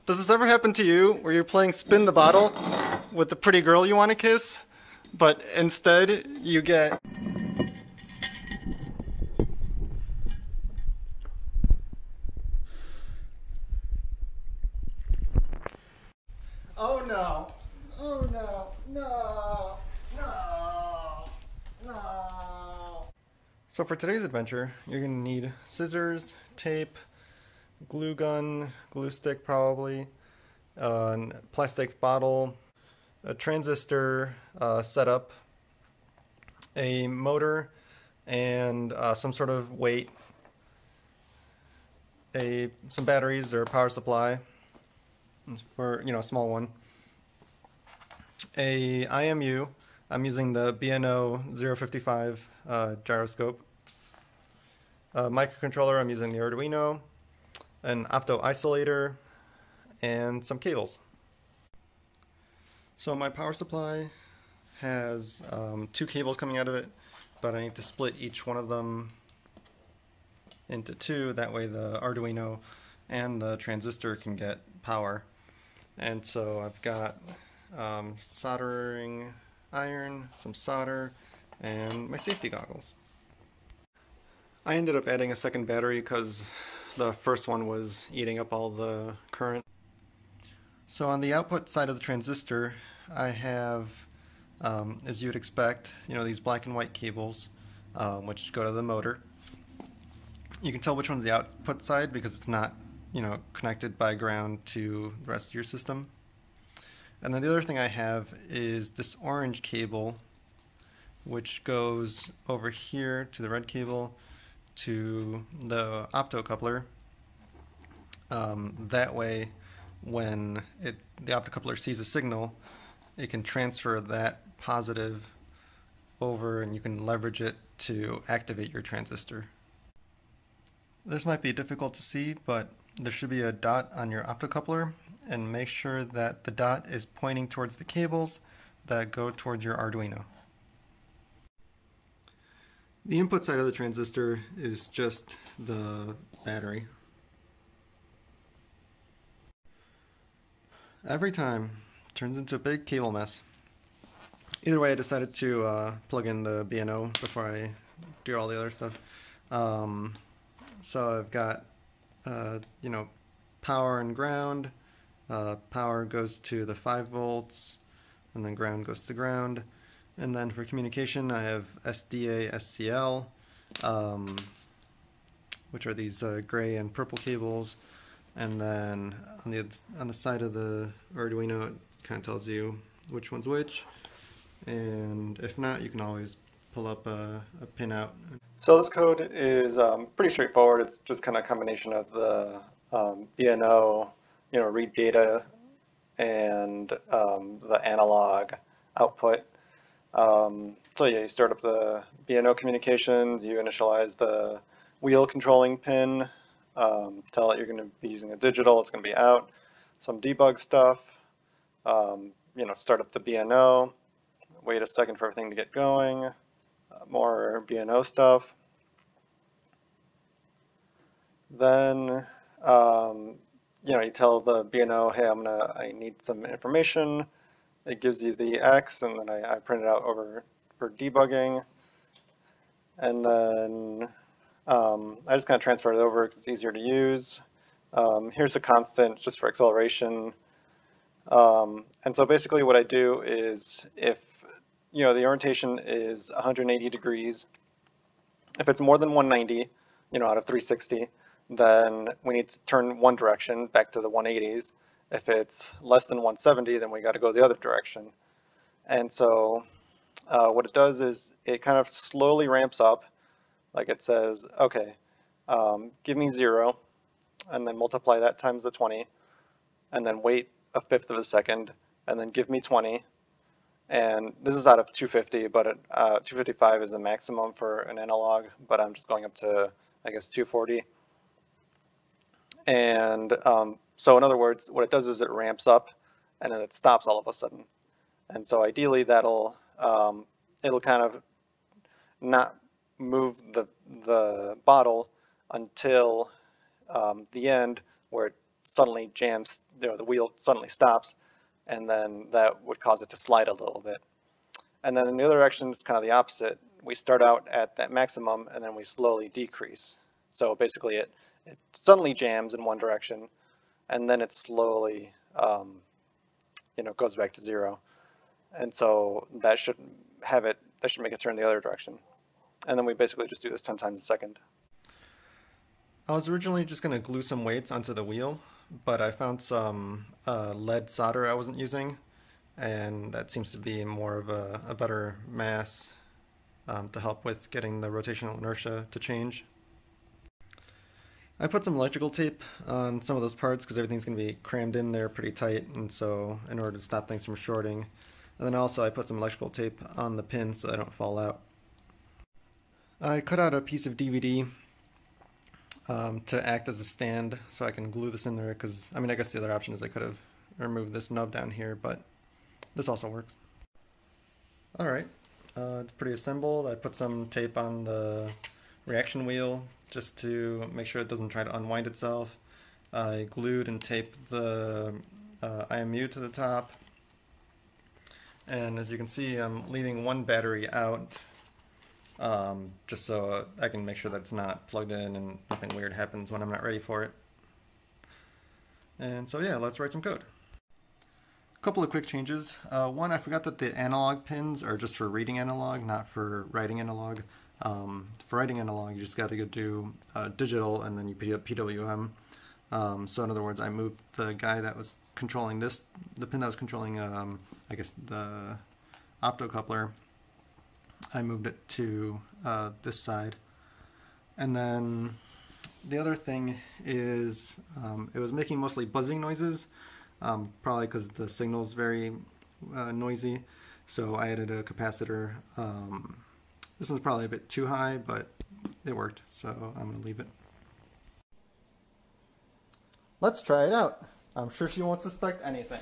Does this ever happen to you where you're playing spin the bottle with the pretty girl you want to kiss, but instead you get... Oh no! Oh no! No! No! No! So for today's adventure, you're going to need scissors, tape, glue gun, glue stick probably, a plastic bottle, a transistor setup, a motor, and some sort of weight, some batteries or power supply for, a small one, a IMU. I'm using the BNO 055 gyroscope. A microcontroller, I'm using the Arduino, an opto isolator, and some cables. So my power supply has two cables coming out of it, but I need to split each one of them into two. That way the Arduino and the transistor can get power. And so I've got soldering iron, some solder, and my safety goggles. I ended up adding a second battery because the first one was eating up all the current. So on the output side of the transistor, I have, as you'd expect, these black and white cables, which go to the motor. You can tell which one's the output side because it's not, connected by ground to the rest of your system. And then the other thing I have is this orange cable, which goes over here to the red cable to the optocoupler. That way, when the optocoupler sees a signal, it can transfer that positive over and you can leverage it to activate your transistor. This might be difficult to see, but there should be a dot on your optocoupler, and make sure that the dot is pointing towards the cables that go towards your Arduino. The input side of the transistor is just the battery. Every time it turns into a big cable mess. Either way, I decided to plug in the BNO before I do all the other stuff. So I've got power and ground. Power goes to the 5 volts, and then ground goes to ground. And then for communication, I have SDA, SCL, which are these gray and purple cables. And then on the side of the Arduino, it kind of tells you which one's which. And if not, you can always pull up a pin out. So this code is pretty straightforward. It's just kind of a combination of the BNO, read data, and the analog output. So yeah, you start up the BNO communications, you initialize the wheel controlling pin, tell it you're going to be using a digital, it's going to be out, some debug stuff, start up the BNO, wait a second for everything to get going, more BNO stuff. Then, you tell the BNO, hey, I need some information. It gives you the X, and then I print it out over for debugging. And then I just kind of transfer it over because it's easier to use. Here's a constant just for acceleration. And so basically what I do is if the orientation is 180 degrees, if it's more than 190, out of 360, then we need to turn one direction back to the 180s. If it's less than 170, then we got to go the other direction. And so what it does is it kind of slowly ramps up. Like it says, okay, give me 0, and then multiply that times the 20, and then wait a fifth of a second, and then give me 20. And this is out of 250, but 255 is the maximum for an analog, but I'm just going up to, I guess, 240. And so in other words, what it does is it ramps up and then it stops all of a sudden. And so ideally that'll it'll kind of not move the bottle until the end, where it suddenly jams the wheel suddenly stops, and then that would cause it to slide a little bit. And then in the other direction, it's kind of the opposite. We start out at that maximum, and then we slowly decrease. So basically, it suddenly jams in one direction, and then it slowly, goes back to 0. And so that should make it turn the other direction. And then we basically just do this 10 times a second. I was originally just going to glue some weights onto the wheel, but I found some lead solder I wasn't using, and that seems to be more of a better mass to help with getting the rotational inertia to change. I put some electrical tape on some of those parts because everything's going to be crammed in there pretty tight, and so in order to stop things from shorting. And then also I put some electrical tape on the pins so they don't fall out. I cut out a piece of DVD to act as a stand so I can glue this in there, because I guess the other option is I could have removed this nub down here, but this also works. Alright, it's pretty assembled. I put some tape on the reaction wheel just to make sure it doesn't try to unwind itself. I glued and taped the IMU to the top, and as you can see, I'm leaving one battery out just so I can make sure that it's not plugged in and nothing weird happens when I'm not ready for it. And so yeah, let's write some code. A couple of quick changes. One, I forgot that the analog pins are just for reading analog, not for writing analog. For writing analog, you just got to go do digital and then you PWM. So in other words, I moved the guy that was controlling the pin that was controlling, I guess, the optocoupler. I moved it to this side. And then the other thing is it was making mostly buzzing noises, probably because the signal is very noisy. So I added a capacitor. This one's probably a bit too high, but it worked, so I'm going to leave it. Let's try it out. I'm sure she won't suspect anything.